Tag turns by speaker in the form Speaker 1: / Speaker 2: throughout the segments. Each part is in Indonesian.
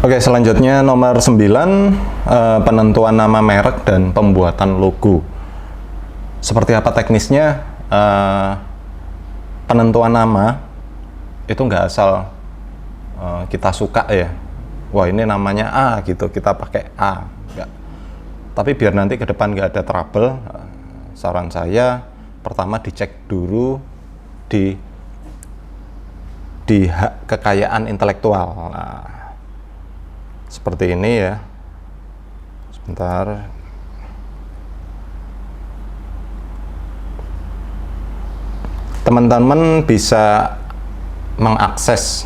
Speaker 1: Oke, selanjutnya nomor 9, penentuan nama merek dan pembuatan logo. Seperti apa teknisnya? Penentuan nama itu nggak asal kita suka ya. Wah, ini namanya A gitu, kita pakai A. Nggak. Tapi biar nanti ke depan nggak ada trouble, saran saya pertama dicek dulu di hak kekayaan intelektual. Nah, seperti ini ya. Sebentar. Teman-teman bisa mengakses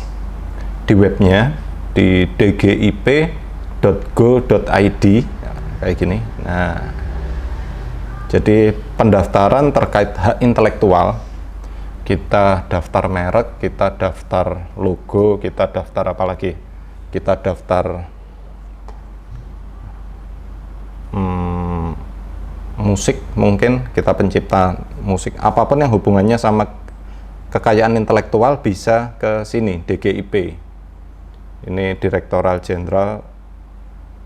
Speaker 1: di webnya di dgip.go.id kayak gini. Nah, jadi pendaftaran terkait hak intelektual, kita daftar merek, kita daftar logo, kita daftar apa lagi? Kita daftar musik, mungkin kita pencipta musik, apapun yang hubungannya sama kekayaan intelektual bisa ke sini, DGIP. Ini Direktorat Jenderal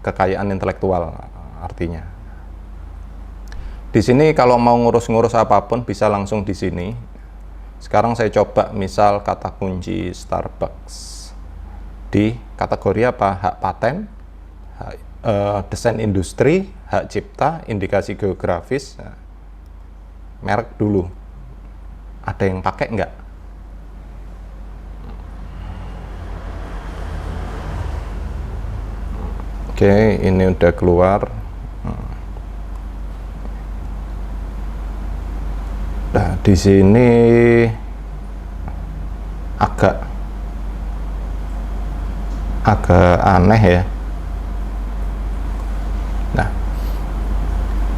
Speaker 1: Kekayaan Intelektual artinya. Di sini kalau mau ngurus-ngurus apapun bisa langsung di sini. Sekarang saya coba misal kata kunci Starbucks. Di kategori apa? Hak paten, desain industri, hak cipta, indikasi geografis. Nah, merek dulu. Ada yang pakai nggak? Oke, ini udah keluar. Nah, di sini agak aneh ya. Nah,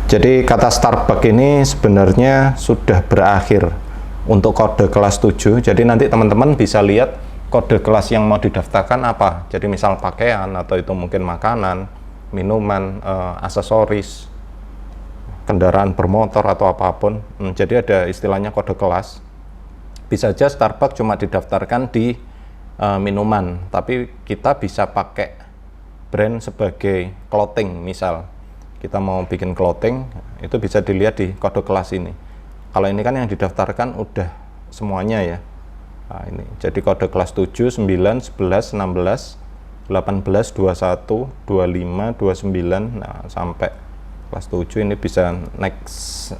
Speaker 1: jadi kata Starbucks ini sebenarnya sudah berakhir untuk kode kelas 7. Jadi nanti teman-teman bisa lihat kode kelas yang mau didaftarkan apa. Jadi misal pakaian, atau itu mungkin makanan, minuman, aksesoris, kendaraan bermotor atau apapun. Jadi ada istilahnya kode kelas. Bisa aja Starbucks cuma didaftarkan di minuman, tapi kita bisa pakai brand sebagai clothing. Misal kita mau bikin clothing, itu bisa dilihat di kode kelas ini. Kalau ini kan yang didaftarkan udah semuanya ya. Nah, ini jadi kode kelas 7, 9, 11, 16, 18, 21, 25, 29, nah sampai kelas 7 ini bisa next.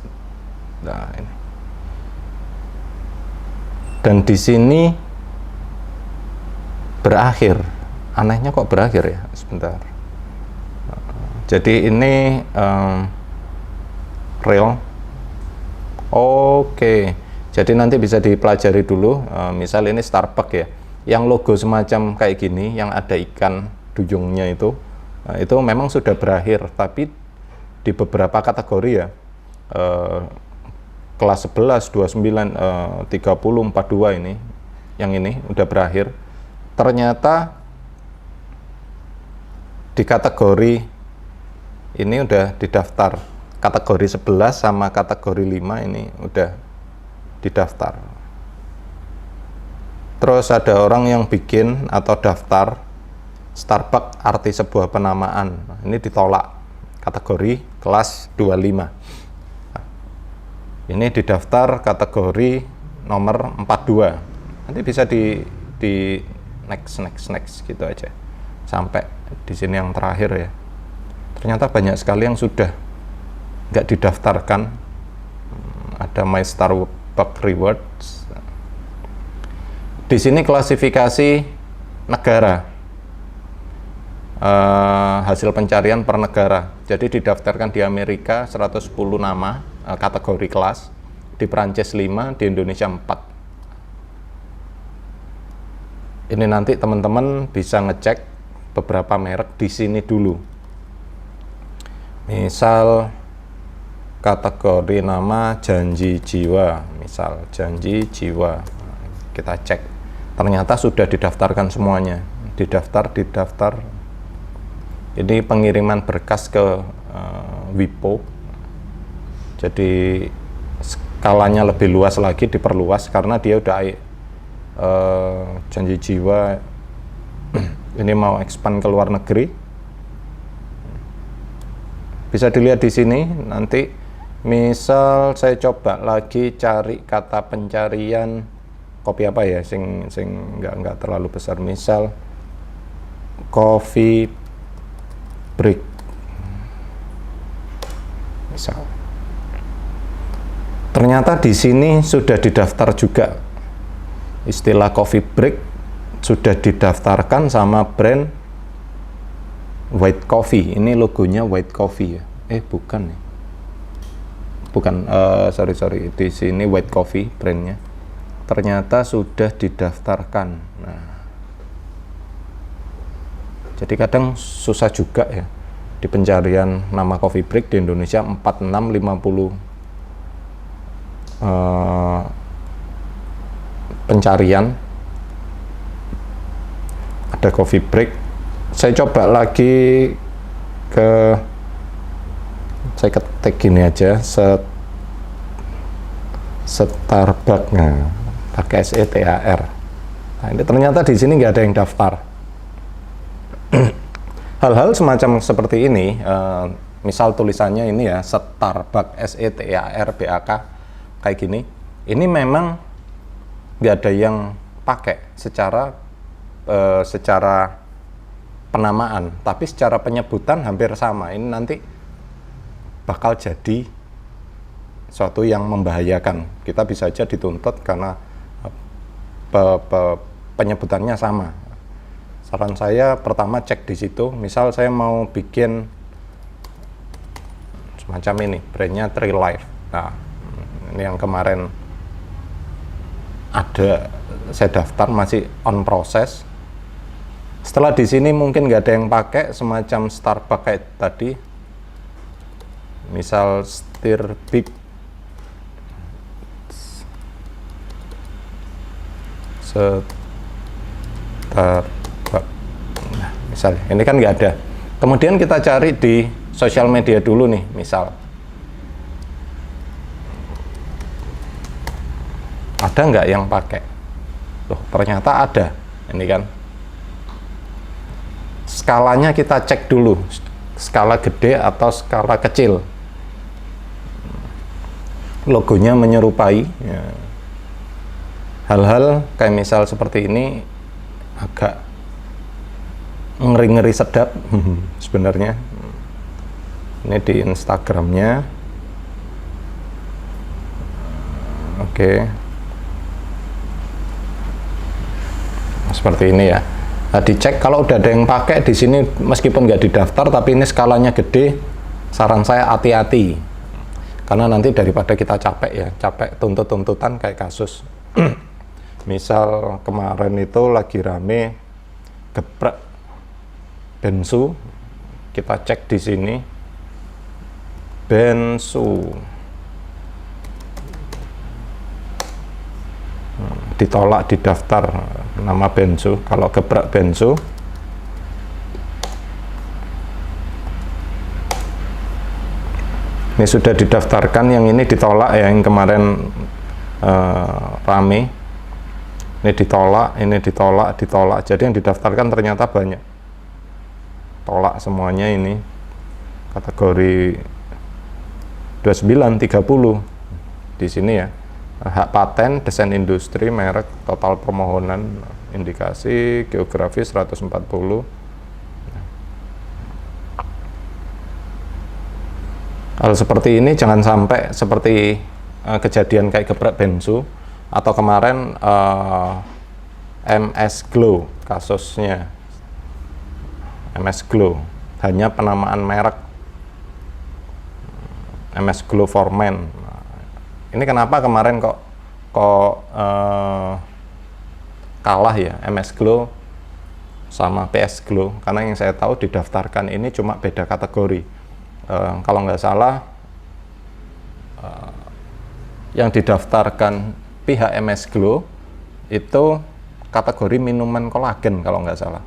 Speaker 1: Nah, ini. Dan di sini berakhir. Anehnya kok berakhir ya? Sebentar. Jadi ini real. Oke. Jadi nanti bisa dipelajari dulu. Misal ini Starbucks ya. Yang logo semacam kayak gini, yang ada ikan dujungnya itu memang sudah berakhir. Tapi di beberapa kategori ya, kelas 11, 29, 30, 42 ini, yang ini udah berakhir. Ternyata di kategori ini udah didaftar, kategori 11 sama kategori 5 ini udah didaftar. Terus ada orang yang bikin atau daftar Starbucks arti sebuah penamaan, ini ditolak, kategori kelas 25. Ini didaftar kategori nomor 42. Nanti bisa di next gitu aja sampai di sini yang terakhir ya. Ternyata banyak sekali yang sudah nggak didaftarkan. Ada My Starbucks Rewards. Di sini klasifikasi negara, hasil pencarian per negara. Jadi didaftarkan di Amerika 110 nama, kategori kelas, di Prancis 5, di Indonesia 4. Ini nanti teman-teman bisa ngecek beberapa merek di sini dulu. Misal kategori nama Janji Jiwa, misal Janji Jiwa, kita cek, ternyata sudah didaftarkan semuanya, didaftar. Ini pengiriman berkas ke WIPO, jadi skalanya lebih luas lagi, diperluas karena dia udah Janji Jiwa Ini mau expand ke luar negeri. Bisa dilihat di sini nanti. Misal saya coba lagi cari kata pencarian kopi apa ya, sing nggak terlalu besar. Misal coffee break. Misal. Ternyata di sini sudah didaftar juga istilah coffee break, sudah didaftarkan sama brand White Coffee. Ini logonya White Coffee ya. Bukan nih. Bukan, sorry. Di sini White Coffee brandnya. Ternyata sudah didaftarkan. Nah, jadi kadang susah juga ya di pencarian nama coffee break di Indonesia 4650 pencarian ada coffee break. Saya coba lagi saya ketik gini aja, Starbucks, nah, pakai SETAR. Nah, ini ternyata di sini nggak ada yang daftar. Hal-hal semacam seperti ini, misal tulisannya ini ya, Starbucks SETARBAK kayak gini, ini memang nggak ada yang pakai secara penamaan, tapi secara penyebutan hampir sama. Ini nanti bakal jadi suatu yang membahayakan. Kita bisa aja dituntut karena penyebutannya sama. Saran saya pertama cek di situ. Misal saya mau bikin semacam ini, brandnya Tree Life. Nah, ini yang kemarin ada saya daftar, masih on proses. Setelah di sini mungkin nggak ada yang pakai, semacam Starbucks kayak tadi. Misal Starbucks, nah, misalnya ini kan nggak ada. Kemudian kita cari di sosial media dulu nih, misal ada nggak yang pakai. Loh, ternyata ada. Ini kan skalanya kita cek dulu, skala gede atau skala kecil. Logonya menyerupai ya. Hal-hal kayak misal seperti ini agak ngeri-ngeri sedap sebenarnya. Ini di Instagramnya. Oke. Seperti ini ya. Nah, dicek kalau udah ada yang pakai di sini, meskipun nggak didaftar tapi ini skalanya gede, saran saya hati-hati, karena nanti daripada kita capek ya, capek tuntut-tuntutan kayak kasus misal kemarin itu lagi rame geprek bensu, kita cek di sini bensu, ditolak di daftar nama bensu. Kalau gebrak bensu, ini sudah didaftarkan, yang ini ditolak ya, yang kemarin rame. Ini ditolak, ini ditolak. Jadi yang didaftarkan ternyata banyak, tolak semuanya. Ini kategori 29, 30 di sini ya. Hak paten, desain industri, merek, total permohonan, indikasi, geografis 140. Hal seperti ini jangan sampai seperti kejadian kayak gebrak bensu, atau kemarin MS Glow kasusnya. MS Glow hanya penamaan merek, MS Glow for Men. Ini kenapa kemarin kok kalah ya MS Glow sama PS Glow? Karena yang saya tahu didaftarkan ini cuma beda kategori. Kalau nggak salah, yang didaftarkan pihak MS Glow itu kategori minuman kolagen kalau nggak salah.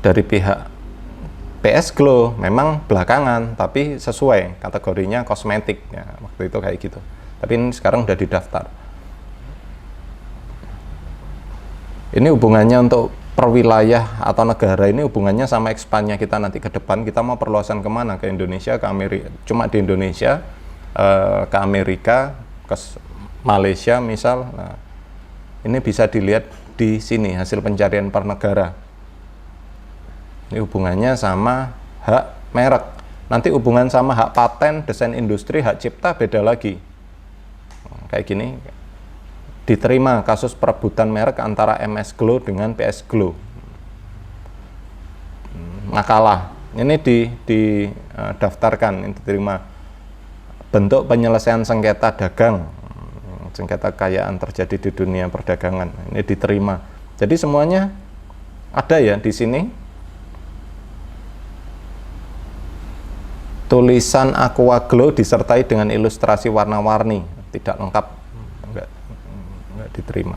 Speaker 1: Dari pihak PS Glow memang belakangan, tapi sesuai kategorinya kosmetik ya, waktu itu kayak gitu. Tapi ini sekarang udah didaftar. Ini hubungannya untuk per wilayah atau negara ini hubungannya sama ekspannya kita nanti ke depan. Kita mau perluasan kemana? Ke Indonesia, ke Amerika, cuma di Indonesia, ke Amerika, ke Malaysia misal. Nah, ini bisa dilihat di sini hasil pencarian per negara. Ini hubungannya sama hak merek. Nanti hubungan sama hak paten, desain industri, hak cipta beda lagi. Kayak gini. Diterima kasus perebutan merek antara MS Glow dengan PS Glow. Makalah. Ini didaftarkan, ini diterima. Bentuk penyelesaian sengketa dagang. Sengketa kekayaan terjadi di dunia perdagangan. Ini diterima. Jadi semuanya ada ya di sini. Tulisan Aqua Glow disertai dengan ilustrasi warna-warni. Tidak lengkap. Enggak diterima.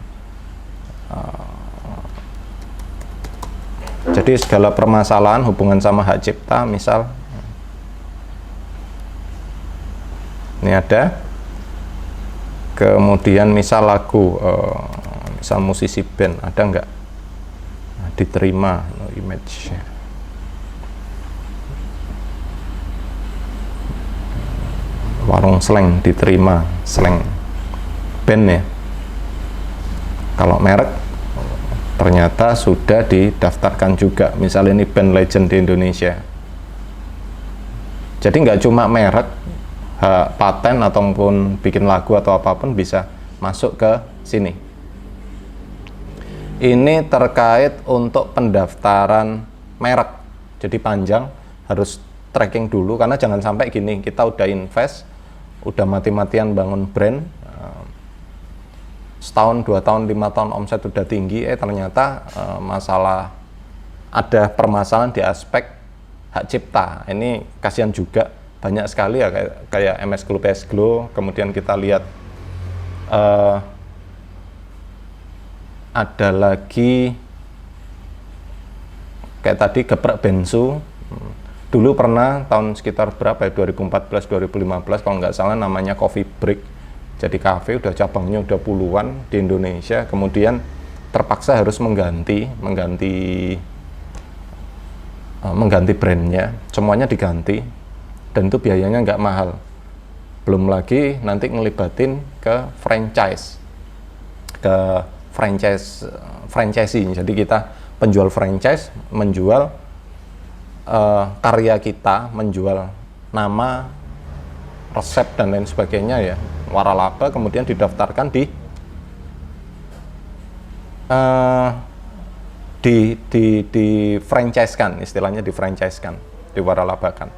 Speaker 1: Jadi segala permasalahan hubungan sama hak cipta, misal ini ada, kemudian misal lagu, misal musisi band, ada enggak? Nah, diterima, no image. Warung slang diterima, slang band ya. Kalau merek ternyata sudah didaftarkan juga, misalnya ini band legend di Indonesia. Jadi nggak cuma merek, hak paten ataupun bikin lagu atau apapun bisa masuk ke sini. Ini terkait untuk pendaftaran merek, jadi panjang, harus tracking dulu, karena jangan sampai gini, kita udah invest, udah mati-matian bangun brand, setahun, 2 tahun, 5 tahun omset udah tinggi, ternyata masalah, ada permasalahan di aspek hak cipta. Ini kasihan juga, banyak sekali ya, kayak MS Glow, PS Glow. Kemudian kita lihat ada lagi kayak tadi geprek bensu. Dulu pernah tahun sekitar berapa ya, 2014 2015 kalau nggak salah, namanya Coffee Break. Jadi kafe udah cabangnya udah puluhan di Indonesia, kemudian terpaksa harus mengganti brandnya, semuanya diganti, dan itu biayanya nggak mahal. Belum lagi nanti ngelibatin ke franchising. Jadi kita penjual franchise, menjual karya kita, menjual nama, resep dan lain sebagainya ya, waralaba, kemudian didaftarkan di franchise-kan, istilahnya di franchise-kan, diwaralabakan.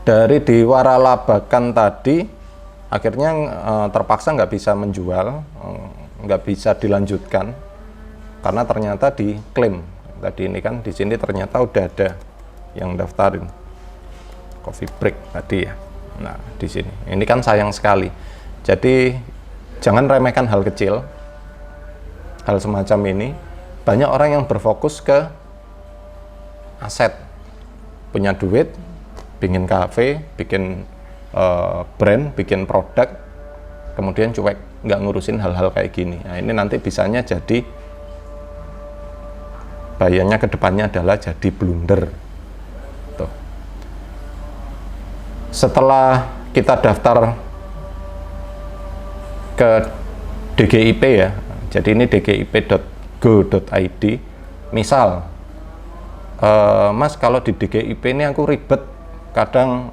Speaker 1: Dari diwaralabakan tadi akhirnya terpaksa nggak bisa menjual, nggak bisa dilanjutkan karena ternyata diklaim. Tadi ini kan di sini ternyata udah ada yang daftarin Coffee Break tadi ya. Nah, di sini. Ini kan sayang sekali. Jadi jangan remehkan hal kecil. Hal semacam ini. Banyak orang yang berfokus ke aset. Punya duit, bikin kafe, bikin brand, bikin produk, kemudian cuek, nggak ngurusin hal-hal kayak gini. Nah, ini nanti bisanya jadi, bahayanya ke depannya adalah jadi blunder. Tuh. Setelah kita daftar ke DGIP ya, jadi ini dgip.go.id, misal Mas, kalau di DGIP ini aku ribet, kadang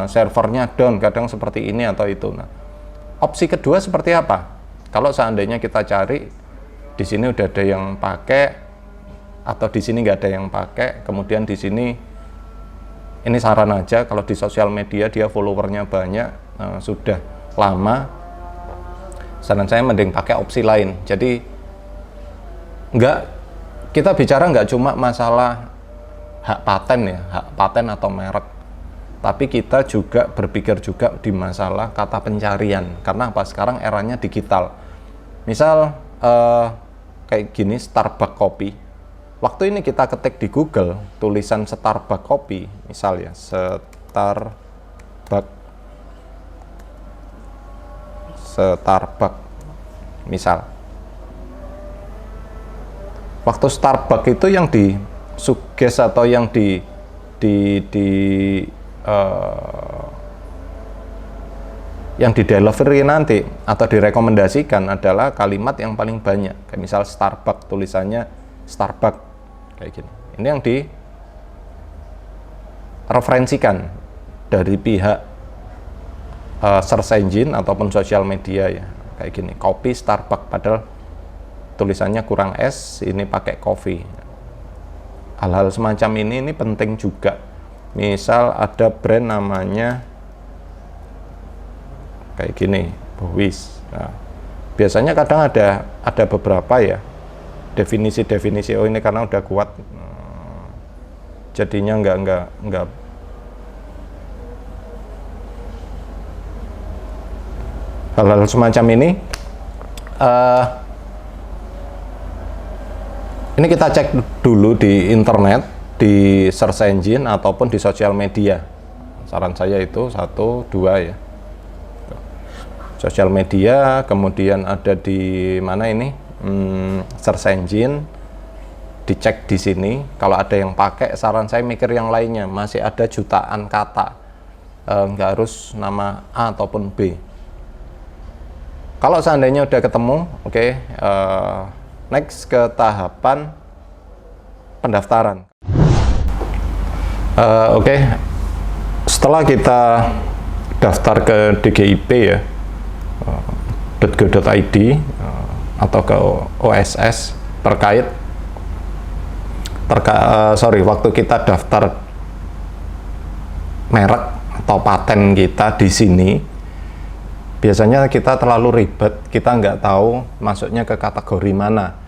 Speaker 1: servernya down, kadang seperti ini atau itu. Nah, opsi kedua seperti apa? Kalau seandainya kita cari di sini udah ada yang pakai, atau di sini nggak ada yang pakai, kemudian di sini ini saran aja, kalau di sosial media dia followernya banyak, sudah lama, saran saya mending pakai opsi lain. Jadi kita bicara nggak cuma masalah hak paten ya, hak paten atau merek, tapi kita juga berpikir juga di masalah kata pencarian, karena apa, sekarang eranya digital. Misal kayak gini, Starbucks Coffee. Waktu ini kita ketik di Google tulisan Starbucks Coffee, misal ya, Starbucks misal. Waktu Starbucks itu yang disuges atau yang eh, yang di delivery nanti atau direkomendasikan adalah kalimat yang paling banyak, kayak misal Starbucks, tulisannya Starbucks kayak gini. Ini yang direferensikan dari pihak search engine ataupun sosial media ya, kayak gini, kopi Starbucks, padahal tulisannya kurang S, ini pakai coffee. Hal-hal semacam ini penting juga. Misal ada brand namanya kayak gini, Bowis. Nah, biasanya kadang ada beberapa ya definisi-definisi. Oh, ini karena udah kuat, jadinya nggak hal-hal semacam ini. Ini kita cek dulu di internet, di search engine ataupun di sosial media. Saran saya itu 1, 2 ya. Sosial media, kemudian ada di mana ini, search engine, dicek di sini. Kalau ada yang pakai, saran saya mikir yang lainnya, masih ada jutaan kata, nggak harus nama A ataupun B. Kalau seandainya udah ketemu, oke, next ke tahapan pendaftaran. Oke, setelah kita daftar ke DGIP ya, .go.id atau ke OSS terkait waktu kita daftar merek atau paten kita di sini, biasanya kita terlalu ribet, kita nggak tahu masuknya ke kategori mana.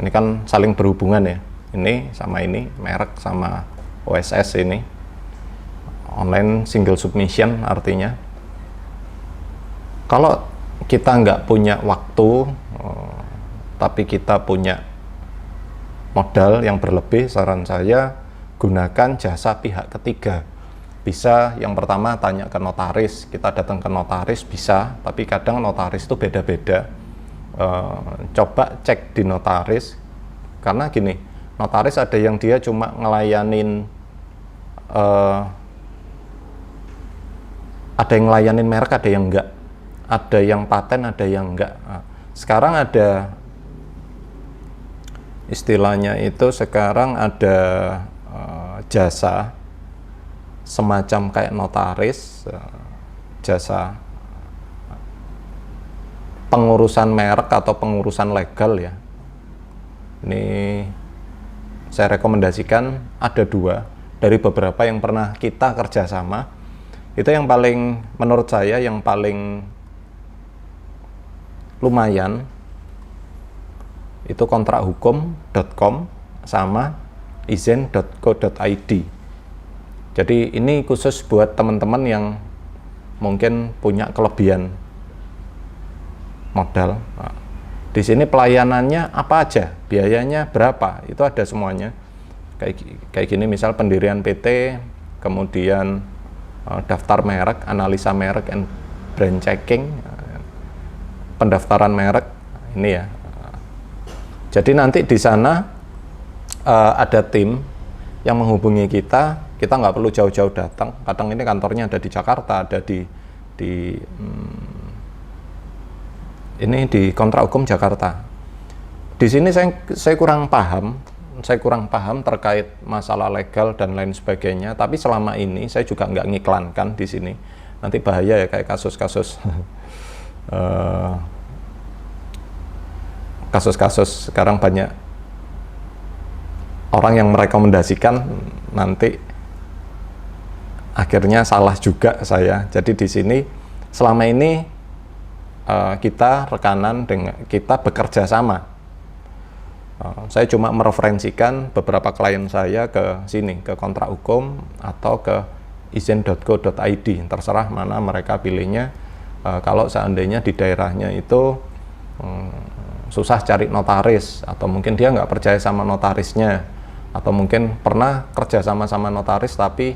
Speaker 1: Ini kan saling berhubungan ya, ini sama ini, merek sama OSS ini, online single submission artinya. Kalau kita nggak punya waktu, tapi kita punya modal yang berlebih, saran saya gunakan jasa pihak ketiga. Bisa yang pertama tanya ke notaris, kita datang ke notaris bisa, tapi kadang notaris itu beda-beda. Coba cek di notaris, karena gini, notaris ada yang dia cuma ngelayanin ada yang ngelayanin merek, ada yang enggak, ada yang paten, ada yang enggak. Sekarang ada istilahnya itu, sekarang ada jasa semacam kayak notaris, jasa pengurusan merek atau pengurusan legal ya. Ini saya rekomendasikan, ada 2 dari beberapa yang pernah kita kerjasama. Itu yang paling, menurut saya yang paling lumayan itu kontrakhukum.com sama izen.co.id. Jadi ini khusus buat teman-teman yang mungkin punya kelebihan modal. Nah, di sini pelayanannya apa aja, biayanya berapa, itu ada semuanya. Kayak gini, misal pendirian PT, kemudian daftar merek, analisa merek and brand checking, pendaftaran merek, ini ya. Jadi nanti di sana ada tim yang menghubungi kita nggak perlu jauh-jauh datang. Kadang ini kantornya ada di Jakarta, ada di Kontrak Hukum Jakarta. Di sini saya kurang paham terkait masalah legal dan lain sebagainya. Tapi selama ini saya juga nggak ngiklankan di sini. Nanti bahaya ya, kayak kasus-kasus kasus-kasus sekarang banyak orang yang merekomendasikan, nanti akhirnya salah juga saya. Jadi di sini selama ini kita rekanan dengan, kita bekerja sama. Saya cuma mereferensikan beberapa klien saya ke sini, ke Kontrak Hukum atau ke izen.co.id, terserah mana mereka pilihnya. Kalau seandainya di daerahnya itu susah cari notaris, atau mungkin dia nggak percaya sama notarisnya, atau mungkin pernah kerja sama notaris tapi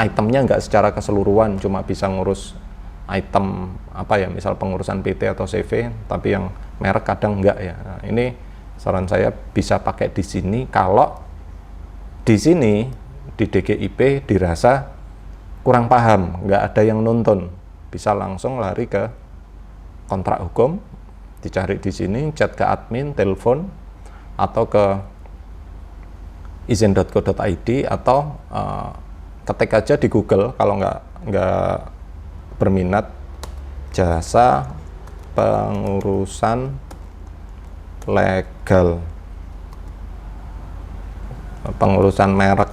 Speaker 1: itemnya nggak secara keseluruhan, cuma bisa ngurus item apa ya, misal pengurusan PT atau CV, tapi yang merek kadang enggak ya. Nah, ini saran saya bisa pakai di sini. Kalau di sini di DGIP dirasa kurang paham, nggak ada yang nuntun, bisa langsung lari ke kontrak hukum, dicari di sini, chat ke admin, telepon, atau ke izin.co.id, atau ketik aja di Google kalau nggak berminat, jasa pengurusan legal, pengurusan merek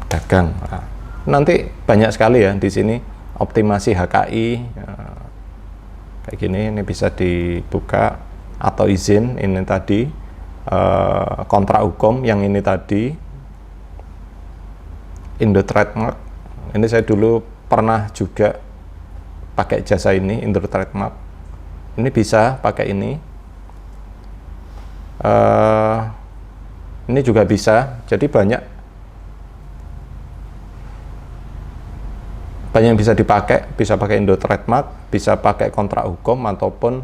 Speaker 1: dagang. Nah, nanti banyak sekali ya di sini, optimasi HKI kayak gini, ini bisa dibuka, atau izin ini tadi, kontrak hukum yang ini tadi, Indo Trademark. Ini saya dulu pernah juga pakai jasa ini, Indo Trademark. Ini bisa pakai ini. Ini juga bisa. Jadi banyak yang bisa dipakai. Bisa pakai Indo Trademark, bisa pakai kontrak hukum, ataupun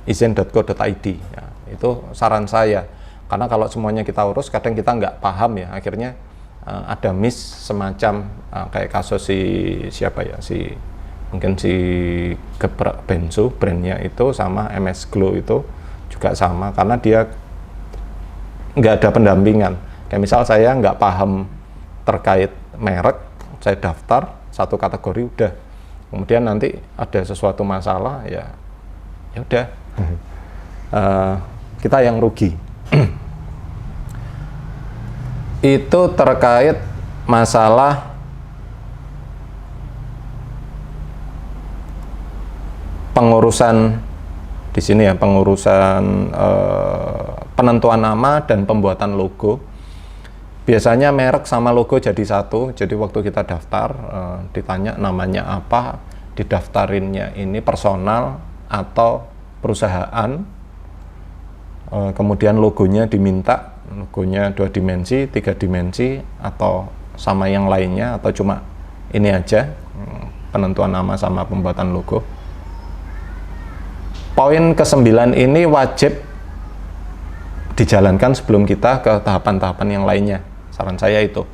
Speaker 1: izin.co.id. Ya, itu saran saya. Karena kalau semuanya kita urus, kadang kita nggak paham ya, akhirnya ada miss semacam kayak kasus siapa ya, mungkin si Gebrak Bensu, brandnya itu, sama MS Glow itu juga sama, karena dia nggak ada pendampingan. Kayak misal saya nggak paham terkait merek, saya daftar satu kategori udah, kemudian nanti ada sesuatu masalah, ya udah, kita yang rugi. Itu terkait masalah pengurusan di sini ya, pengurusan penentuan nama dan pembuatan logo. Biasanya merek sama logo jadi satu. Jadi waktu kita daftar, ditanya namanya apa, didaftarinnya ini personal atau perusahaan, kemudian logonya diminta, logonya 2 dimensi, 3 dimensi, atau sama yang lainnya, atau cuma ini aja, penentuan nama sama pembuatan logo. Poin ke-9 ini wajib dijalankan sebelum kita ke tahapan-tahapan yang lainnya. Saran saya itu.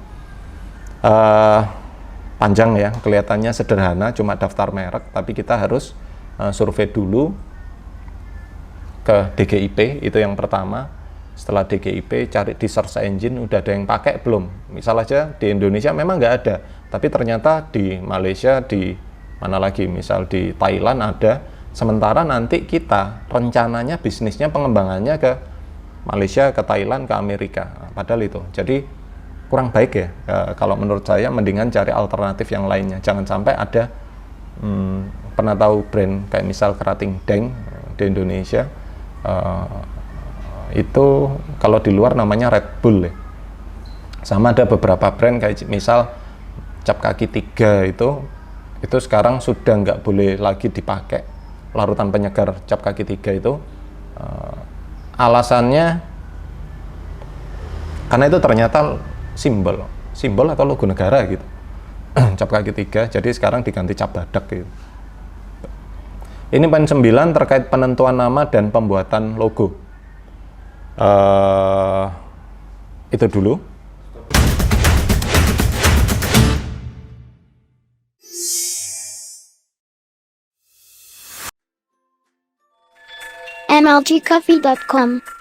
Speaker 1: Panjang ya, kelihatannya sederhana, cuma daftar merek, tapi kita harus survei dulu ke DGIP, itu yang pertama. Setelah DGIP, cari di search engine, udah ada yang pakai belum? Misal aja di Indonesia memang nggak ada, tapi ternyata di Malaysia, di mana lagi, misal di Thailand ada. Sementara nanti kita rencananya bisnisnya pengembangannya ke Malaysia, ke Thailand, ke Amerika. Nah, padahal itu, jadi kurang baik ya. Kalau menurut saya mendingan cari alternatif yang lainnya. Jangan sampai ada, pernah tahu brand kayak misal Kerating Deng di Indonesia, itu kalau di luar namanya Red Bull ya. Sama ada beberapa brand kayak misal cap kaki 3 itu sekarang sudah nggak boleh lagi dipakai larutan penyegar cap kaki 3 itu. Alasannya karena itu ternyata simbol atau logo negara gitu. Cap kaki 3, jadi sekarang diganti cap badak gitu. Ini poin 9 terkait penentuan nama dan pembuatan logo. Itu dulu.
Speaker 2: mlgcoffee.com